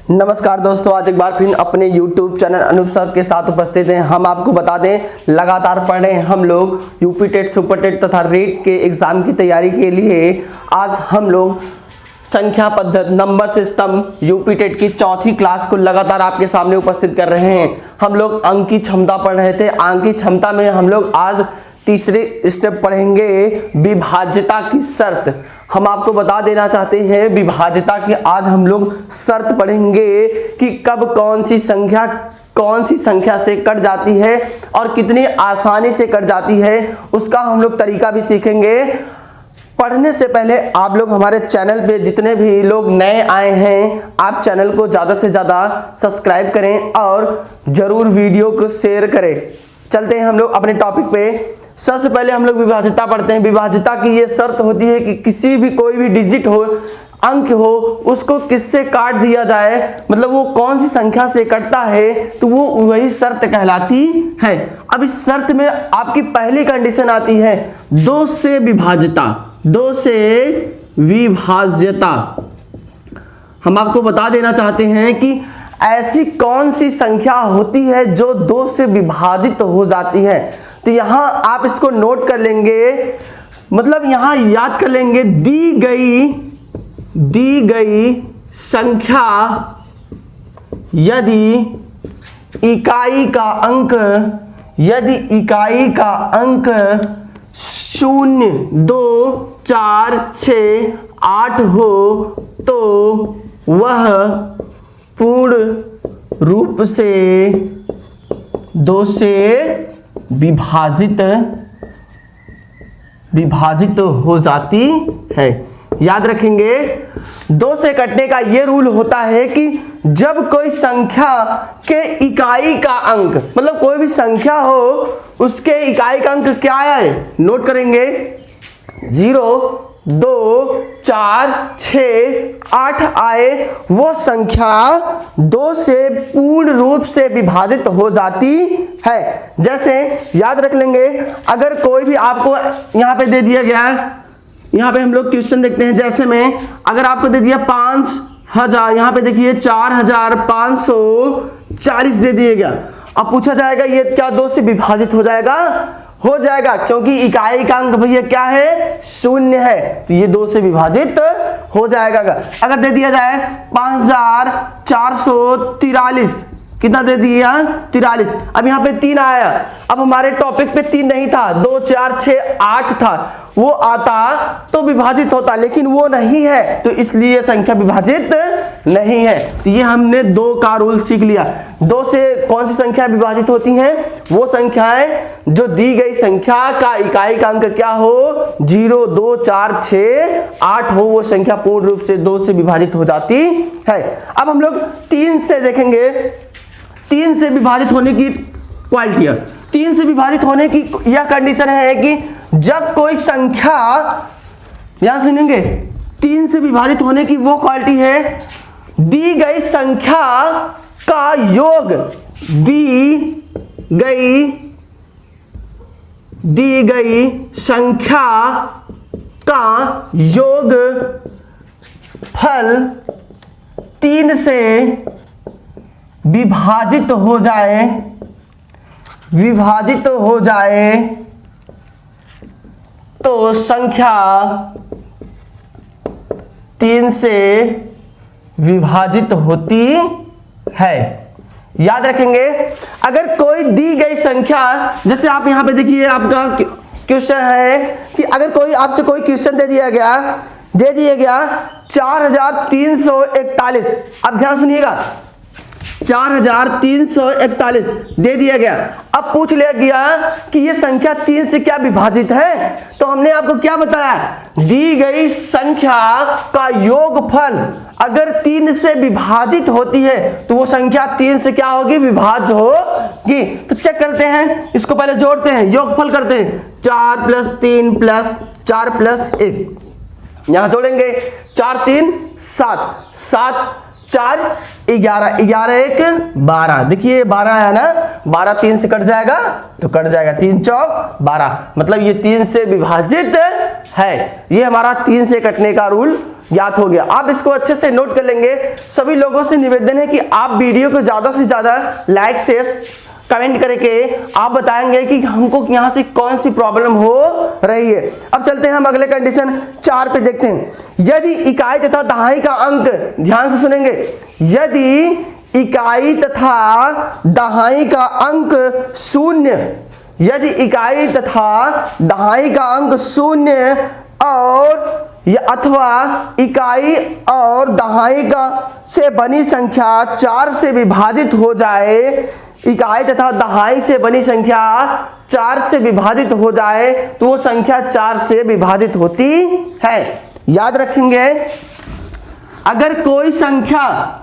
नमस्कार दोस्तों, आज एक बार फिर अपने YouTube चैनल अनूप सर के साथ उपस्थित हैं। हम आपको बता दें, लगातार पढ़ रहे हैं हम लोग यूपी टेट, सुपर टेट तथा रेट के एग्जाम की तैयारी के लिए। आज हम लोग संख्या पद्धति, नंबर सिस्टम, यूपी टेट की चौथी क्लास को लगातार आपके सामने उपस्थित कर रहे हैं। हम लोग अंक की क्षमता पढ़ रहे थे। अंक की क्षमता में हम लोग आज तीसरे स्टेप पढ़ेंगे, विभाज्यता की शर्त। हम आपको बता देना चाहते हैं विभाज्यता की आज हम लोग शर्त पढ़ेंगे कि कब कौन सी संख्या से कट जाती है और कितनी आसानी से कट जाती है, उसका हम लोग तरीका भी सीखेंगे। पढ़ने से पहले आप लोग हमारे चैनल पे जितने भी लोग नए आए हैं, आप चैनल को ज़्यादा से ज़्यादा सब्सक्राइब करें और ज़रूर वीडियो को शेयर करें। चलते हैं हम लोग अपने टॉपिक पे। सबसे पहले हम लोग विभाज्यता पढ़ते हैं। विभाज्यता की ये शर्त होती है कि किसी भी कोई भी डिजिट हो, अंक हो, उसको किससे काट दिया जाए, मतलब वो कौन सी संख्या से कटता है, तो वो वही शर्त कहलाती है। अब इस शर्त में आपकी पहली कंडीशन आती है 2 से विभाज्यता। 2 से विभाज्यता हम आपको बता देना चाहते हैं कि ऐसी कौन सी संख्या होती है जो 2 से विभाजित हो जाती है। तो यहां आप इसको नोट कर लेंगे, मतलब यहां याद कर लेंगे, दी गई संख्या यदि इकाई का अंक 0, 2, 4, 6, 8 हो तो वह पूर्ण रूप से 2 से विभाजित हो जाती है। याद रखेंगे, 2 से कटने का ये रूल होता है कि जब कोई संख्या के इकाई का अंक, मतलब कोई भी संख्या हो उसके इकाई का अंक क्या है, नोट करेंगे, 0, 2, 4, 6, 8 आए, वो संख्या 2 से पूर्ण रूप से विभाजित हो जाती है। जैसे याद रख लेंगे, अगर कोई भी आपको यहाँ पे दे दिया गया है, यहाँ पे हम लोग क्वेश्चन देखते हैं। जैसे में अगर आपको दे दिया 5000, यहाँ पे देखिए 4540 दे दिया गया। अब पूछा जाएगा ये क्या 2 से विभाजित हो जाएगा? हो जाएगा, क्योंकि इकाई का अंक भैया क्या है, 0 है, तो ये 2 से विभाजित हो जाएगा। अगर दे दिया जाए 5443, कितना दे दिया, 43। अब यहाँ पे 3 आया, अब हमारे टॉपिक पे 3 नहीं था, 2, 4, 6, 8 था, वो आता तो विभाजित होता, लेकिन वो नहीं है, तो इसलिए संख्या विभाजित नहीं है। तो ये हमने 2 का रूल सीख लिया। 2 से कौन सी संख्या विभाजित होती हैं? वो संख्याएं जो दी गई संख्या का इकाई का अंक क्या हो, 0, 2, 4, 6, 8 हो, वो संख्या पूर्ण रूप से 2 से विभाजित हो जाती है। अब हम लोग 3 से देखेंगे, 3 से विभाजित होने की क्वालिटी। 3 से विभाजित होने की यह कंडीशन है कि जब कोई संख्या, यहां सुनेंगे, 3 से विभाजित होने की वो क्वालिटी है, दी गई संख्या का योग, दी गई संख्या का योग फल 3 से विभाजित हो जाए तो संख्या 3 से विभाजित होती है। याद रखेंगे, अगर कोई दी गई संख्या, जैसे आप यहां पे देखिए, आपका क्वेश्चन है कि अगर कोई आपसे कोई क्वेश्चन दे दिया गया 4341। अब ध्यान सुनिएगा, 4341 दे दिया गया। अब पूछ लिया गया कि ये संख्या 3 से क्या विभाजित है, तो हमने आपको क्या बताया, दी गई संख्या का योगफल अगर 3 से विभाजित होती है तो वो संख्या 3 से क्या होगी, विभाज्य होगी। तो चेक करते हैं, इसको पहले जोड़ते हैं, योगफल करते हैं, 4 + 3 + 4 + 1, यहां जोड़ेंगे, 4 3 7, 7 4 11, 11 1 12। देखिए 12 आया ना, 12 3 से कट जाएगा तो कट जाएगा, 3 चौक 12, मतलब ये 3 से विभाजित है। ये हमारा 3 से कटने का रूल ज्ञात हो गया। आप इसको अच्छे से नोट कर लेंगे। सभी लोगों से निवेदन है कि आप वीडियो को ज्यादा से ज्यादा लाइक शेयर कमेंट करके आप बताएंगे कि हमको यहाँ से कौन सी प्रॉब्लम हो रही है। अब चलते हैं हम अगले कंडीशन 4 पे देखते हैं। यदि इकाई तथा दहाई का अंक, ध्यान से सुनेंगे, यदि इकाई तथा दहाई का अंक शून्य, यदि इकाई तथा दहाई का अंक शून्य और या अथवा इकाई और दहाई का से बनी संख्या 4 से विभाजित हो जाए, इकाई तथा दहाई से बनी संख्या 4 से विभाजित हो जाए तो वो संख्या 4 से विभाजित होती है। याद रखेंगे, अगर कोई संख्या,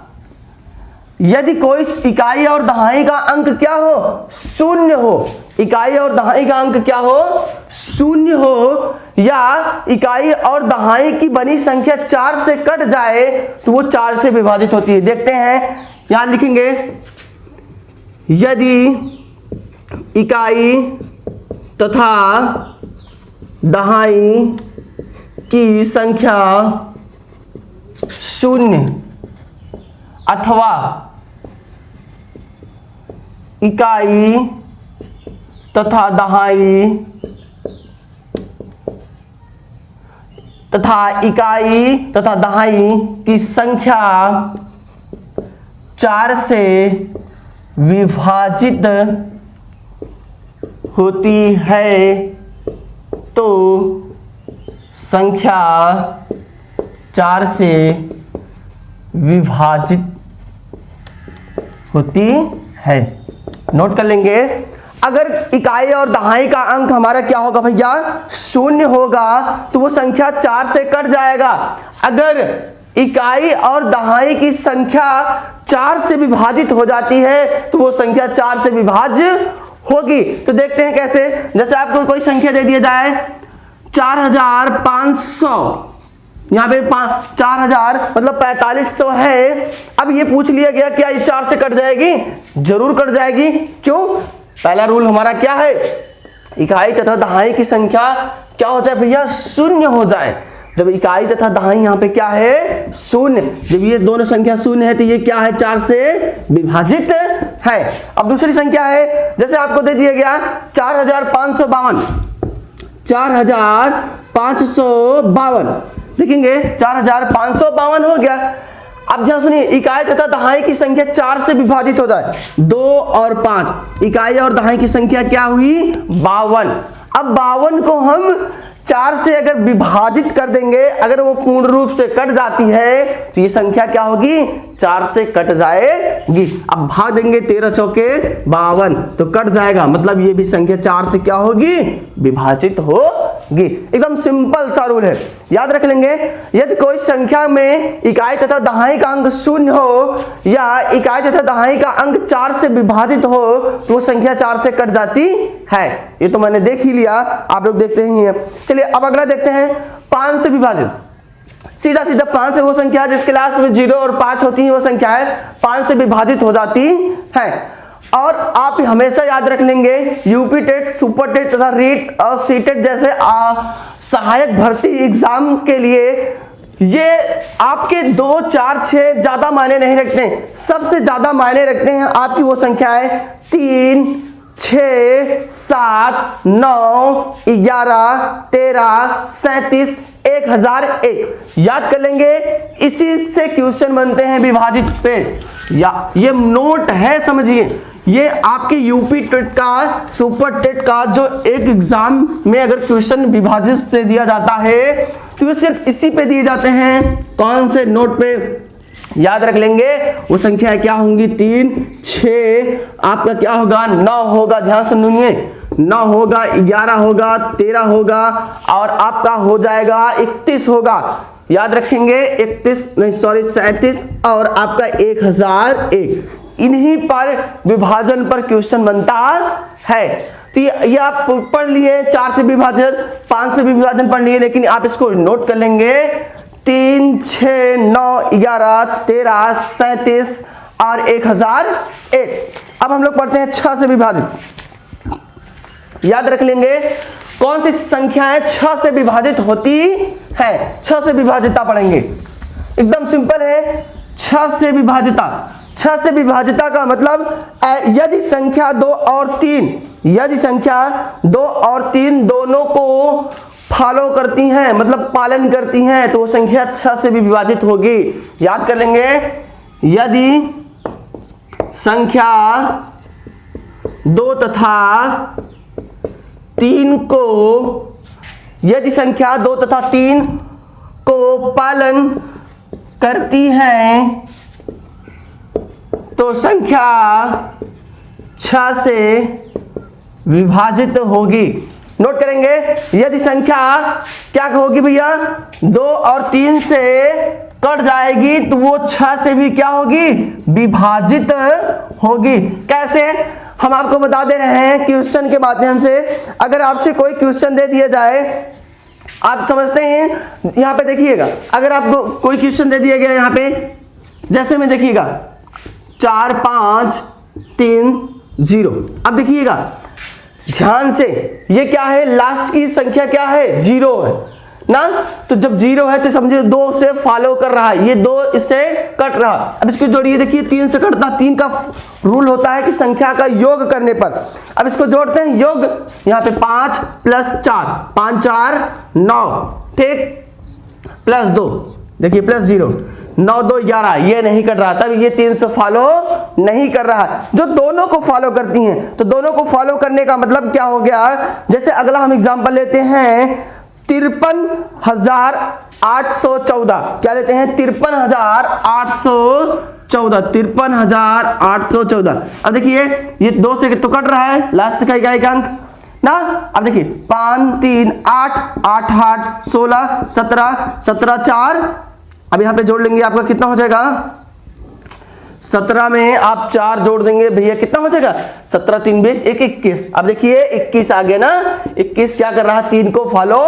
यदि कोई इकाई और दहाई का अंक क्या हो, शून्य हो, इकाई और दहाई का अंक क्या हो, शून्य हो, या इकाई और दहाई की बनी संख्या 4 से कट जाए तो वो 4 से विभाजित होती है। देखते हैं, यहां लिखेंगे, यदि इकाई तथा दहाई की संख्या शून्य अथवा इकाई तथा दहाई की संख्या 4 से विभाजित होती है तो संख्या 4 से विभाजित होती है। नोट कर लेंगे, अगर इकाई और दहाई का अंक हमारा क्या होगा भैया, शून्य होगा तो वो संख्या 4 से कट जाएगा। अगर इकाई और दहाई की संख्या 4 से विभाजित हो जाती है तो वो संख्या 4 से विभाज्य होगी। तो देखते हैं कैसे। जैसे आपको कोई संख्या दे दिया जाए 4500, यहाँ पे 4000 मतलब 4500 है। अब ये पूछ लिया गया क्या ये 4 से कट जाएगी? जरूर कट जाएगी। क्यों? पहला रूल हमारा क्या है, इकाई तथा दहाई की संख्या क्या हो जाए भैया, शून्य हो जाए। जब इकाई तथा दहाई यहाँ पे क्या है, शून्य, जब ये दोनों संख्या शून्य है तो ये क्या है, 4 से विभाजित है। अब दूसरी संख्या है, जैसे आपको दे दिया गया 4552, 4552 देखेंगे 4552 हो गया। अब ध्यान सुनिए, इकाई तथा दहाई की संख्या 4 से विभाजित हो जाए, 2 और 5, इकाई और दहाई की संख्या क्या हुई, 52। अब 52 को हम 4 से अगर विभाजित कर देंगे, अगर वो पूर्ण रूप से कट जाती है तो ये संख्या क्या होगी, 4 से कट जाएगी। अब भाग देंगे 13 चौके 52 तो कट जाएगा, मतलब ये भी संख्या 4 से क्या होगी, विभाजित होगी। एकदम सिंपल सा रूल है, याद रख लेंगे। यदि कोई संख्या में इकाई तथा दहाई का अंक शून्य हो या इकाई तथा दहाई का अंक 4 से विभाजित हो तो वो संख्या 4 से कट जाती है। ये तो मैंने देख ही लिया, आप लोग देखते ही हैं। चलिए अब अगला देखते हैं, 5 से विभाजित। सीधा सीधा 5 से वो संख्या जिसके लास्ट में 0 और 5 होती है, वो संख्या है 5 से विभाजित हो जाती है। और आप हमेशा याद रख लेंगे, यूपी टेट, सुपर टेट तथा रीट और सीटेट जैसे सहायक भर्ती एग्जाम के लिए ये आपके 2, 4, 6 ज्यादा मायने नहीं रखते हैं। सबसे ज्यादा मायने रखते हैं आपकी वो संख्या है 3, 6, 7, 9, 11, 13, 37, 1001 याद कर लेंगे। इसी से क्वेश्चन बनते हैं विभाजित पे, या ये नोट है, समझिए। ये आपके यूपी टेट का, सुपर टेट का जो एक एग्जाम में अगर क्वेश्चन विभाजित से दिया जाता है तो ये सिर्फ इसी पे दिए जाते हैं। कौन से नोट पे, याद रख लेंगे। वो संख्या क्या होंगी, 3, 6, आपका क्या होगा, 9 होगा, ध्यान से सुनिए, 9 होगा, 11 होगा, 13 होगा और आपका हो जाएगा 31 होगा। याद रखेंगे 37 और आपका 1001। इन्हीं पर विभाजन पर क्वेश्चन बनता है। तो ये आप पढ़ लिए, 4 से विभाजन, 5 से विभाजन पढ़ लिए, लेकिन आप इसको नोट कर लेंगे 3, 6, 9, 11, 13, 37 और 1001। अब हम लोग पढ़ते हैं 6 से विभाजित। याद रख लेंगे कौन सी संख्याएं 6 से विभाजित होती है? 6 से विभाजिता पढ़ेंगे, एकदम सिंपल है। 6 से विभाजिता, 6 से विभाजिता का मतलब यदि संख्या 2 और 3, यदि संख्या 2 और 3 दोनों को फॉलो करती हैं, मतलब पालन करती हैं, तो वो संख्या 6 से भी विभाजित होगी। याद कर लेंगे, यदि संख्या 2 तथा 3 को, यदि संख्या 2 तथा 3 को पालन करती है तो संख्या 6 से विभाजित होगी। नोट करेंगे, यदि संख्या क्या होगी भैया, 2 और 3 से कट जाएगी तो वो 6 से भी क्या होगी, विभाजित होगी। कैसे, हम आपको बता दे रहे हैं क्वेश्चन के माध्यम से। अगर आपसे कोई क्वेश्चन दे दिया जाए, आप समझते हैं, यहाँ पे देखिएगा, अगर आपको कोई क्वेश्चन दे दिया गया यहाँ पे, जैसे में देखिएगा 4 5 3 0, अब देखिएगा ध्यान से, ये क्या है, लास्ट की संख्या क्या है, 0 है ना। तो जब 0 है तो समझिए 2 से फॉलो कर रहा है, ये 2 इससे कट रहा। अब इसको जोड़िए, देखिए 3 से कटता, 3 का रूल होता है कि संख्या का योग करने पर। अब इसको जोड़ते हैं, योग यहाँ पे 5 + 4, 5 4 9, ठीक, +2, देखिए +0, 9 2 11, ये नहीं कर रहा, तब ये 3 से फॉलो नहीं कर रहा। जो दोनों को फॉलो करती हैं, तो दोनों को फॉलो करने का मतलब क्या हो गया, जैसे अगला हम एग्जांपल लेते हैं 53,814, क्या लेते हैं, 53,814, 53,814। अब देखिए ये 2 से तो कट रहा है, लास्ट का एक अंक ना। अब देखिए 5 3 8 8 8 16 17 17 4, अब यहाँ पे जोड़ लेंगे, आपका कितना हो जाएगा, 17 में आप 4 जोड़ देंगे भैया, कितना हो जाएगा, 17 3 20 1 21। अब देखिए 21 आ गया ना, 21 क्या कर रहा है, 3 को फॉलो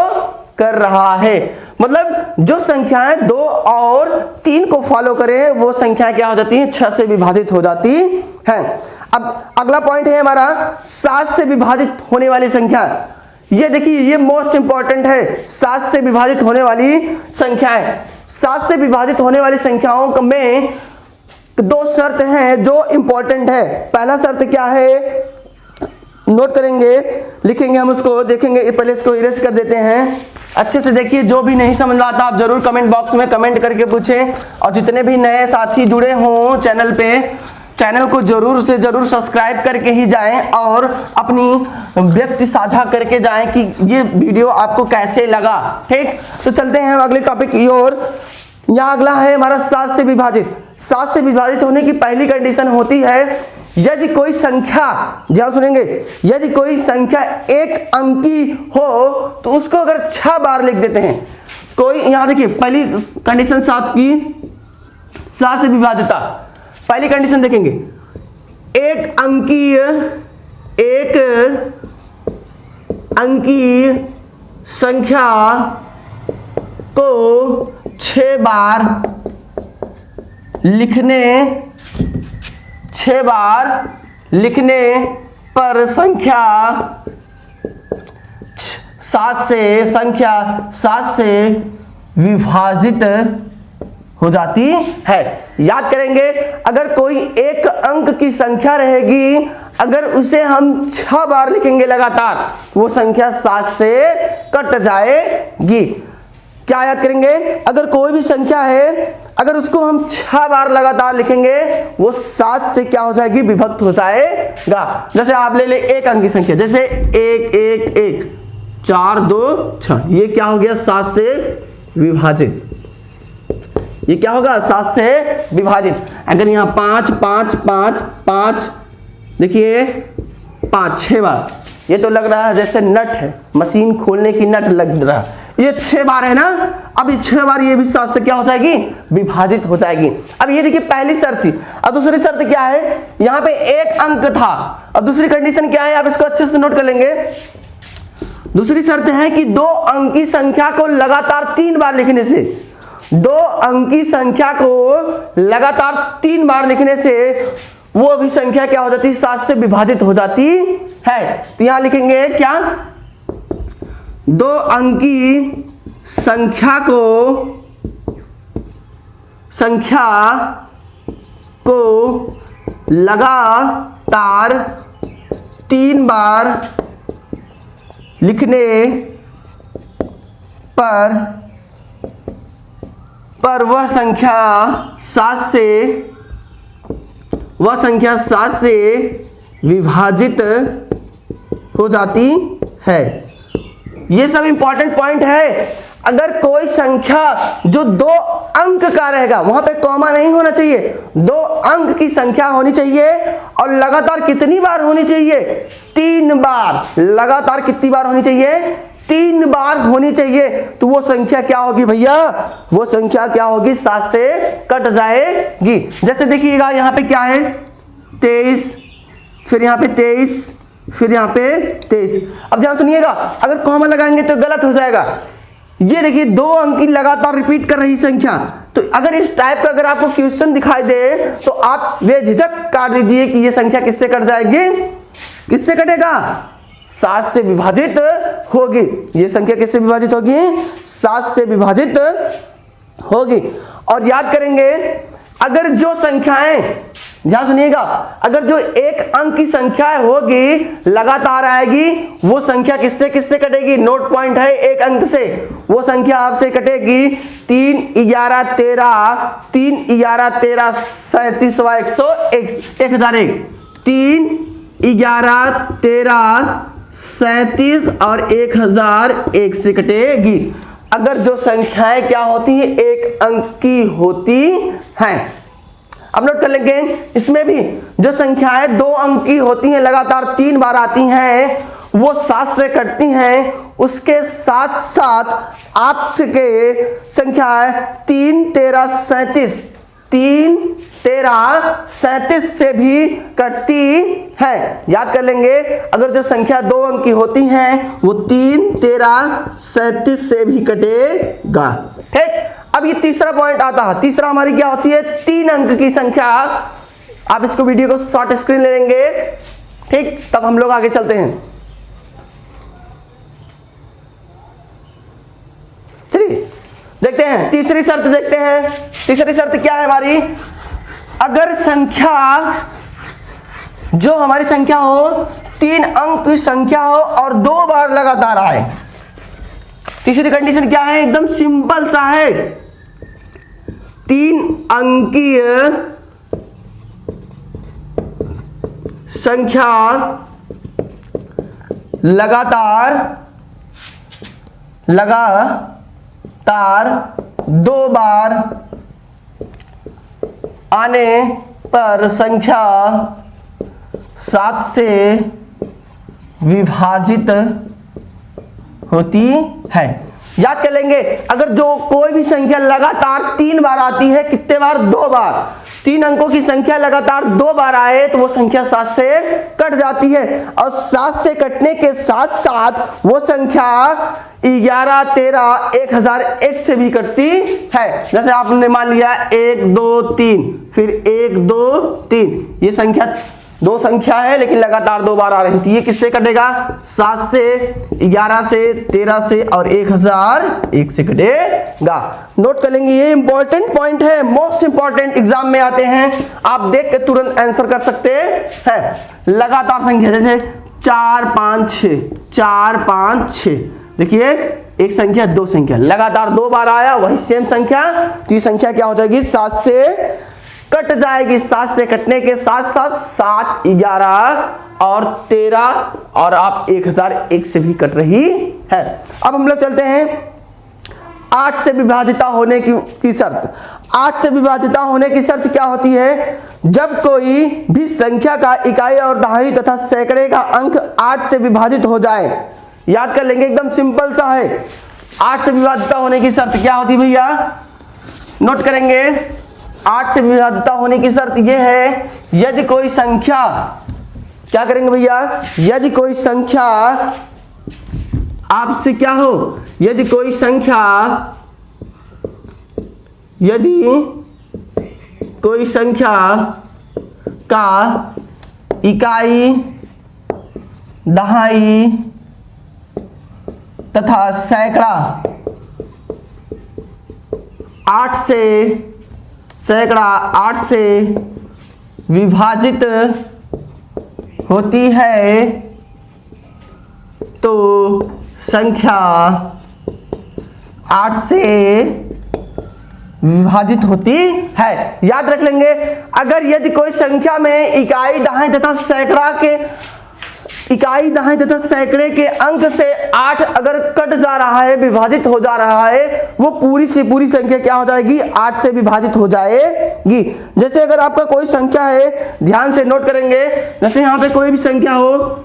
कर रहा है। मतलब जो संख्याएं 2 और 3 को फॉलो करें, वो संख्या क्या हो जाती है, 6 से विभाजित हो जाती है। अब अगला पॉइंट है हमारा 7 से विभाजित होने वाली संख्या। ये देखिए, ये मोस्ट इंपॉर्टेंट है, 7 से विभाजित होने वाली संख्याएं। 7 से विभाजित होने वाली संख्याओं में 2 शर्त हैं जो इंपॉर्टेंट है। पहला शर्त क्या है, नोट करेंगे, लिखेंगे हम उसको, देखेंगे, पहले इसको इरेज कर देते हैं। अच्छे से देखिए, जो भी नहीं समझ आता आप जरूर कमेंट बॉक्स में कमेंट करके पूछें। और जितने भी नए साथी जुड़े हों चैनल पे, चैनल को जरूर से जरूर सब्सक्राइब करके ही जाएं और अपनी व्यक्ति साझा करके जाएं कि ये वीडियो आपको कैसे लगा। ठीक, तो चलते हैं हम अगले टॉपिक की ओर। यहाँ अगला है हमारा 7 से विभाजित। 7 से विभाजित होने की पहली कंडीशन होती है, यदि कोई संख्या, ध्यान सुनेंगे, यदि कोई संख्या एक अंकी हो तो उसको अगर 6 बार लिख देते हैं। कोई, यहाँ देखिए पहली कंडीशन 7 से विभाजिता, पहली कंडीशन देखेंगे, एक अंकी संख्या को 6 बार लिखने पर संख्या 7 से विभाजित हो जाती है। याद करेंगे, अगर कोई एक अंक की संख्या रहेगी, अगर उसे हम 6 बार लिखेंगे लगातार, वो संख्या 7 से कट जाएगी। क्या याद करेंगे, अगर कोई भी संख्या है, अगर उसको हम 6 बार लगातार लिखेंगे, वो 7 से क्या हो जाएगी, विभक्त हो जाएगा। जैसे आप ले ले एक अंक की संख्या, जैसे 1 1 1 4 2 6, ये क्या हो गया, 7 से विभाजित। ये क्या होगा, 7 से विभाजित। अगर यहाँ 5 5 5 5, देखिए 5 6 बार, ये तो लग रहा है जैसे नट है, मशीन खोलने की नट लग रहा है। ये 6 बार है ना, अब ये 6 बार ये भी 7 से क्या हो जाएगी, विभाजित हो जाएगी। अब ये देखिए पहली शर्त थी। अब दूसरी शर्त क्या है, यहाँ पे एक अंक था। अब दूसरी कंडीशन क्या है, आप इसको अच्छे से नोट कर लेंगे। दूसरी शर्त है कि 2 अंकी संख्या को लगातार 3 बार लिखने से, 2 अंकी संख्या को लगातार 3 बार लिखने से वो भी संख्या क्या हो जाती है, 7 से विभाजित हो जाती है। तो यहां लिखेंगे क्या, दो अंकी संख्या को लगातार 3 बार लिखने पर वह संख्या 7 से विभाजित हो जाती है। ये सब इंपॉर्टेंट पॉइंट है। अगर कोई संख्या जो 2 अंक का रहेगा, वहां पे कॉमा नहीं होना चाहिए, 2 अंक की संख्या होनी चाहिए और लगातार कितनी बार होनी चाहिए? 3 बार। लगातार कितनी बार होनी चाहिए? 3 बार होनी चाहिए। तो वो संख्या क्या होगी भैया? वो संख्या क्या होगी? 7 से कट जाएगी। जैसे देखिएगा यहाँ पे क्या है? 23, फिर यहाँ पे 23, फिर यहाँ पे 23। अब ध्यान सुनिएगा, अगर कॉमा लगाएंगे तो गलत हो जाएगा। ये देखिए 2 अंक की लगातार रिपीट कर रही संख्या। तो अगर इस टाइप का अगर आपको क्वेश्चन दिखाई दे तो आप बेझिझक काट दीजिए कि ये संख्या किससे कट जाएगी? किससे कटेगा? 7 से विभाजित होगी। ये संख्या किससे विभाजित होगी? 7 से विभाजित होगी। और याद करेंगे, अगर जो संख्याएं, ध्यान सुनिएगा, अगर जो 1 अंक की संख्या होगी लगातार आएगी, वो संख्या किससे किससे कटेगी? नोट पॉइंट है, 1 अंक से। वो संख्या आपसे कटेगी 3 11 13, 3 11 13 37 1001, 3 11 13 37 और 1001 से कटेगी। अगर जो संख्याएं क्या होती है? 1 अंक की होती हैं। अब नोट कर लेंगे, इसमें भी जो संख्याएं 2 अंक की होती हैं, लगातार 3 बार आती हैं, वो 7 से कटती हैं। उसके साथ साथ आपके संख्या है 3 13 37, 3 13 37 से भी कटती है। याद कर लेंगे, अगर जो संख्या 2 अंक की होती हैं, वो 3 13 37 से भी कटेगा। ठीक। अब ये तीसरा पॉइंट आता है। तीसरा हमारी क्या होती है? 3 अंक की संख्या। आप इसको वीडियो को शॉर्ट स्क्रीन ले लेंगे, ठीक, तब हम लोग आगे चलते हैं। चलिए देखते हैं तीसरी शर्त। देखते हैं तीसरी शर्त क्या है हमारी? अगर संख्या, जो हमारी संख्या हो, 3 अंक की संख्या हो और 2 बार लगातार आए। तीसरी कंडीशन क्या है? एकदम सिंपल सा है। 3 अंकीय संख्या लगातार 2 बार आने पर संख्या 7 से विभाजित होती है। याद कर लेंगे, अगर जो कोई भी संख्या लगातार 3 बार आती है, कितने बार? 2 बार। 3 अंकों की संख्या लगातार 2 बार आए तो वो संख्या 7 से कट जाती है। और 7 से कटने के साथ साथ वो संख्या 11 13 1001 से भी कटती है। जैसे आपने मान लिया 1 2 3, फिर 1 2 3, ये संख्या 2 संख्या है लेकिन लगातार 2 बार आ रही थी। ये किससे कटेगा? 7 से, 11 से, 13 से और 1001 से कटेगा। नोट कर लेंगे, ये इंपॉर्टेंट पॉइंट है, मोस्ट इंपॉर्टेंट, एग्जाम में आते हैं। आप देख के तुरंत आंसर कर सकते हैं। लगातार संख्या जैसे 4 5 6, 4 5 6, देखिए एक संख्या 2 संख्या लगातार 2 बार आया, वही सेम संख्या, तो ये संख्या क्या हो जाएगी? 7 से कट जाएगी। 7 से कटने के साथ साथ 7 11 और 13 और आप 1001 से भी कट रही है। अब हम लोग चलते हैं 8 से विभाजिता होने की शर्त। 8 से विभाजिता होने की शर्त क्या होती है? जब कोई भी संख्या का इकाई और दहाई तथा सैकड़े का अंक 8 से विभाजित हो जाए। याद कर लेंगे, एकदम सिंपल सा है। 8 से विभाजिता होने की शर्त क्या होती भैया? नोट करेंगे, 8 से विभाजिता होने की शर्त यह है, यदि कोई संख्या, क्या करेंगे भैया? यदि कोई संख्या आपसे क्या हो? यदि कोई संख्या, यदि कोई संख्या का इकाई, दहाई तथा सैकड़ा 8 से विभाजित होती है तो संख्या 8 से विभाजित होती है। याद रख लेंगे, अगर यदि कोई संख्या में इकाई दहाई तथा सैकड़े के अंक से 8 अगर कट जा रहा है, विभाजित हो जा रहा है, वो पूरी से पूरी संख्या क्या हो जाएगी, 8 से विभाजित हो जाएगी। जैसे अगर आपका कोई संख्या है, ध्यान से नोट करेंगे, जैसे यहाँ पे कोई भी संख्या हो,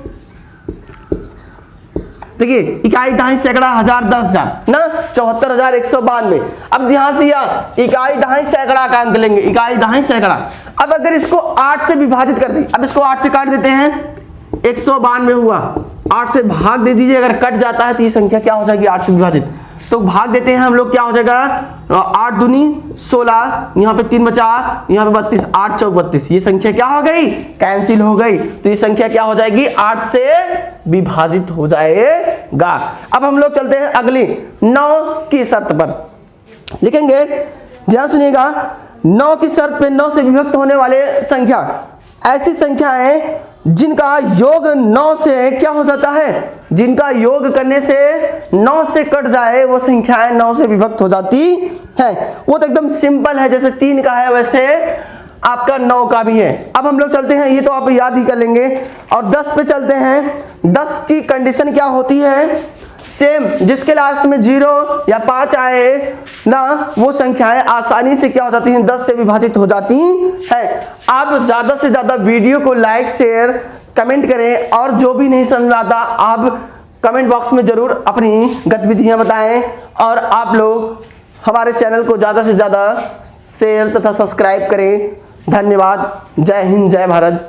देखिए इकाई दहाई सैकड़ा 1000 10,000 ना 74,192। अब ध्यान से इकाई दहाई सैकड़ा का अंक लेंगे, इकाई दहाई सैकड़ा। अब अगर इसको 8 से विभाजित कर दी, अब इसको 8 से काट देते हैं, 192 हुआ, 8 से भाग दे दीजिए, अगर कट जाता है तो ये संख्या क्या हो जाएगी, 8 से विभाजित। तो भाग देते हैं हम लोग, क्या हो जाएगा, 8 दूनी 16, यहाँ पे 3 बचा, यहाँ पे 32, 8 चौक 32, ये संख्या क्या हो गई, कैंसिल हो गई। तो ये संख्या क्या हो जाएगी, 8 से विभाजित हो जाएगा। अब हम लोग चलते हैं अगली 9 की शर्त पर, लिखेंगे, ध्यान सुनिएगा। 9 की शर्त पे 9 से विभक्त होने वाले संख्या ऐसी संख्याएं जिनका योग 9 से क्या हो जाता है, जिनका योग करने से 9 से कट जाए, वो संख्याएं 9 से विभक्त हो जाती है। वो तो एकदम सिंपल है, जैसे 3 का है वैसे आपका 9 का भी है। अब हम लोग चलते हैं, ये तो आप याद ही कर लेंगे, और 10 पे चलते हैं। 10 की कंडीशन क्या होती है, सेम, जिसके लास्ट में 0 या 5 आए ना, वो संख्याएं आसानी से क्या हो जाती हैं, 10 से विभाजित हो जाती हैं। आप ज्यादा से ज्यादा वीडियो को लाइक शेयर कमेंट करें, और जो भी नहीं समझ आता आप कमेंट बॉक्स में जरूर अपनी गतिविधियां बताएं, और आप लोग हमारे चैनल को ज्यादा से ज्यादा शेयर तथा सब्सक्राइब करें। धन्यवाद। जय हिंद, जय भारत।